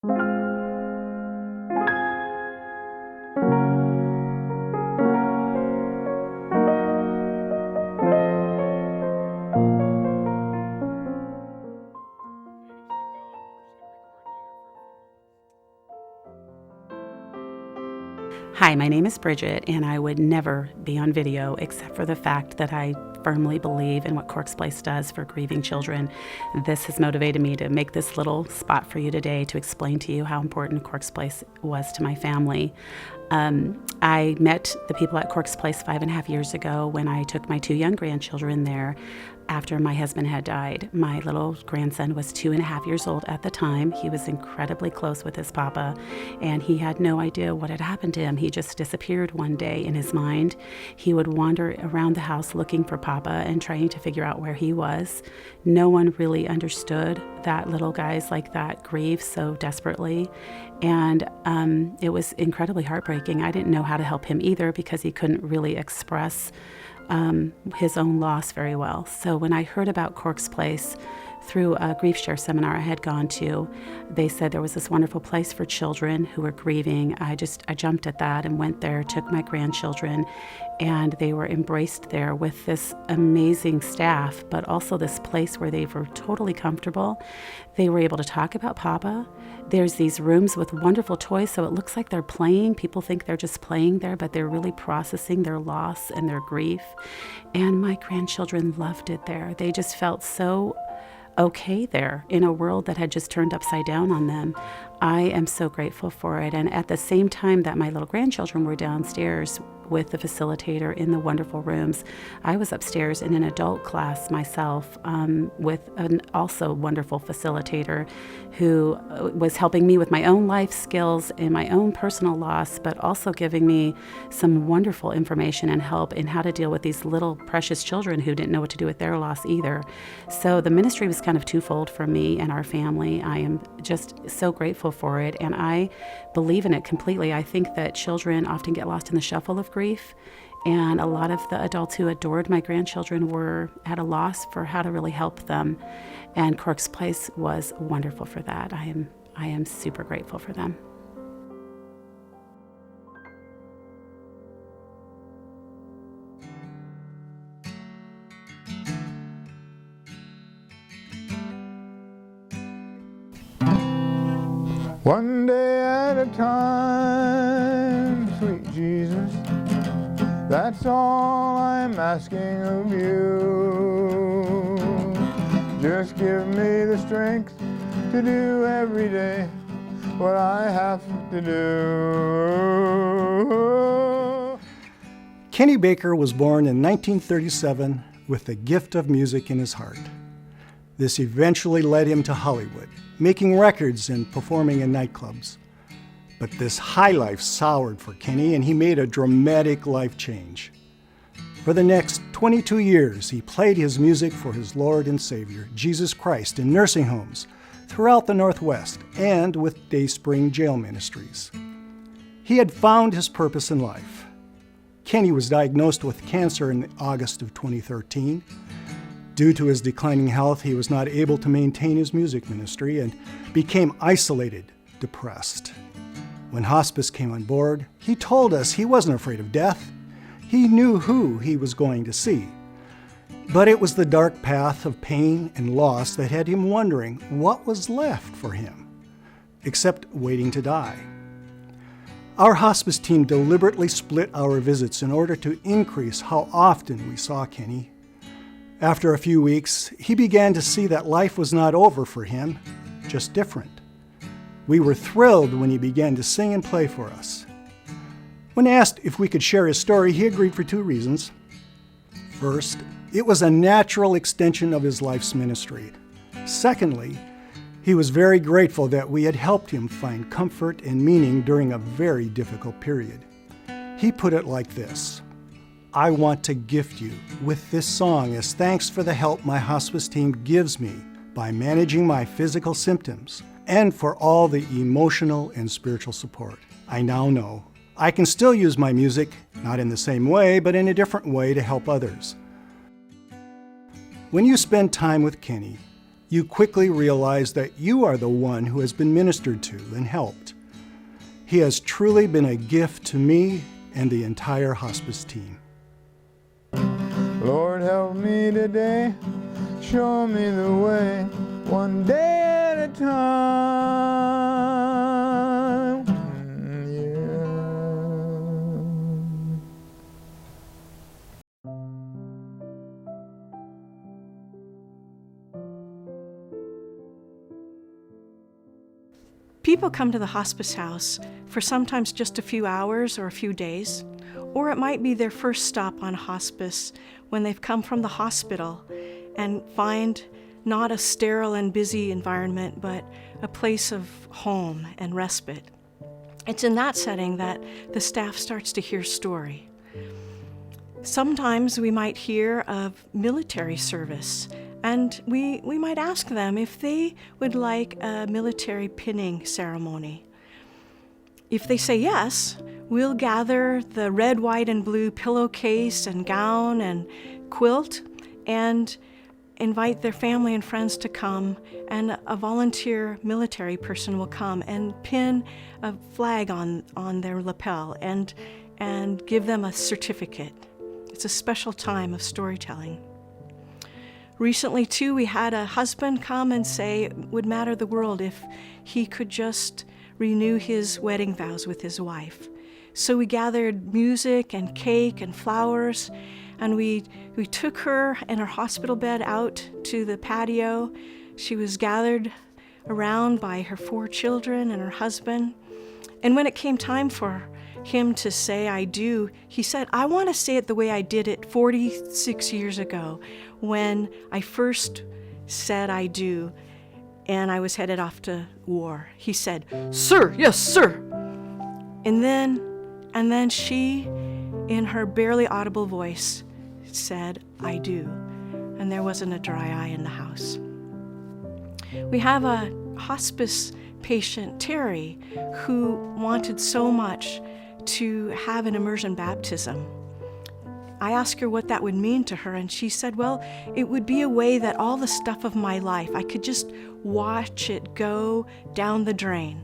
Hi, my name is Bridget, and I would never be on video except for the fact that I firmly believe in what Corks Place does for grieving children. This has motivated me to make this little spot for you today to explain to you how important Corks Place was to my family. I met the people at Corks Place 5.5 years ago when I took my 2 young grandchildren there after my husband had died. My little grandson was 2.5 years old at the time. He was incredibly close with his papa, and he had no idea what had happened to him. He just disappeared one day in his mind. He would wander around the house looking for papa and trying to figure out where he was. No one really understood that little guys like that grieve so desperately, and it was incredibly heartbreaking. I didn't know how to help him either because he couldn't really express his own loss very well. So when I heard about Corks Place through a grief share seminar I had gone to, they said there was this wonderful place for children who were grieving. I jumped at that and went there, took my grandchildren, and they were embraced there with this amazing staff, but also this place where they were totally comfortable. They were able to talk about Papa. There's these rooms with wonderful toys, so it looks like they're playing. People think they're just playing there, but they're really processing their loss and their grief. And my grandchildren loved it there. They just felt so okay there in a world that had just turned upside down on them. I am so grateful for it. And at the same time that my little grandchildren were downstairs with the facilitator in the wonderful rooms, I was upstairs in an adult class myself with an also wonderful facilitator who was helping me with my own life skills and my own personal loss, but also giving me some wonderful information and help in how to deal with these little precious children who didn't know what to do with their loss either. So the ministry was kind of twofold for me and our family. I am just so grateful for it, and I believe in it completely. I think that children often get lost in the shuffle of grief, and a lot of the adults who adored my grandchildren were at a loss for how to really help them, and Corks Place was wonderful for that. I am super grateful for them. One day at a time, sweet Jesus, that's all I'm asking of you. Just give me the strength to do every day what I have to do. Kenny Baker was born in 1937 with the gift of music in his heart. This eventually led him to Hollywood, making records and performing in nightclubs. But this high life soured for Kenny, and he made a dramatic life change. For the next 22 years, he played his music for his Lord and Savior, Jesus Christ, in nursing homes throughout the Northwest and with Dayspring Jail Ministries. He had found his purpose in life. Kenny was diagnosed with cancer in August of 2013. Due to his declining health, he was not able to maintain his music ministry and became isolated, depressed. When hospice came on board, he told us he wasn't afraid of death. He knew who he was going to see. But it was the dark path of pain and loss that had him wondering what was left for him, except waiting to die. Our hospice team deliberately split our visits in order to increase how often we saw Kenny. After a few weeks, he began to see that life was not over for him, just different. We were thrilled when he began to sing and play for us. When asked if we could share his story, he agreed for 2 reasons. First, it was a natural extension of his life's ministry. Secondly, he was very grateful that we had helped him find comfort and meaning during a very difficult period. He put it like this: I want to gift you with this song as thanks for the help my hospice team gives me by managing my physical symptoms and for all the emotional and spiritual support. I now know I can still use my music, not in the same way, but in a different way to help others. When you spend time with Kenny, you quickly realize that you are the one who has been ministered to and helped. He has truly been a gift to me and the entire hospice team. Lord, help me today, show me the way, one day at a time. Yeah. People come to the hospice house for sometimes just a few hours or a few days, or it might be their first stop on hospice when they've come from the hospital and find not a sterile and busy environment, but a place of home and respite. It's in that setting that the staff starts to hear story. Sometimes we might hear of military service, and we might ask them if they would like a military pinning ceremony. If they say yes, we'll gather the red, white, and blue pillowcase and gown and quilt and invite their family and friends to come, and a volunteer military person will come and pin a flag on their lapel and give them a certificate. It's a special time of storytelling. Recently, too, we had a husband come and say it would matter the world if he could just renew his wedding vows with his wife. So we gathered music and cake and flowers, and we took her in her hospital bed out to the patio. She was gathered around by her 4 children and her husband. And when it came time for him to say I do, he said, I want to say it the way I did it 46 years ago when I first said I do and I was headed off to war. He said, "Sir, yes, sir." And then she, in her barely audible voice, said, "I do." And there wasn't a dry eye in the house. We have a hospice patient, Terry, who wanted so much to have an immersion baptism. I asked her what that would mean to her, and she said, well, it would be a way that all the stuff of my life, I could just watch it go down the drain.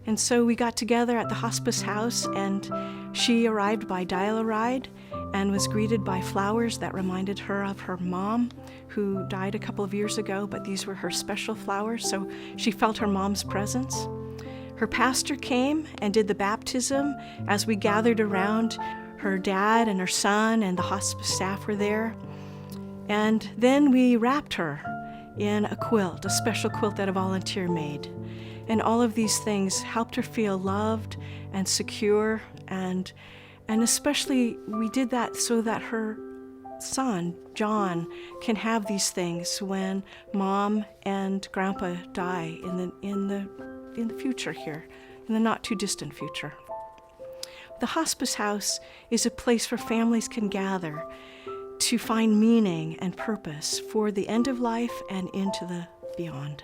And so we got together at the hospice house, and she arrived by dial-a-ride and was greeted by flowers that reminded her of her mom, who died a couple of years ago, but these were her special flowers, so she felt her mom's presence. Her pastor came and did the baptism as we gathered around. Her dad and her son and the hospice staff were there. And then we wrapped her in a quilt, a special quilt that a volunteer made. And all of these things helped her feel loved and secure, and especially we did that so that her son, John, can have these things when Mom and Grandpa die in the future here, in the not too distant future. The hospice house is a place where families can gather to find meaning and purpose for the end of life and into the beyond.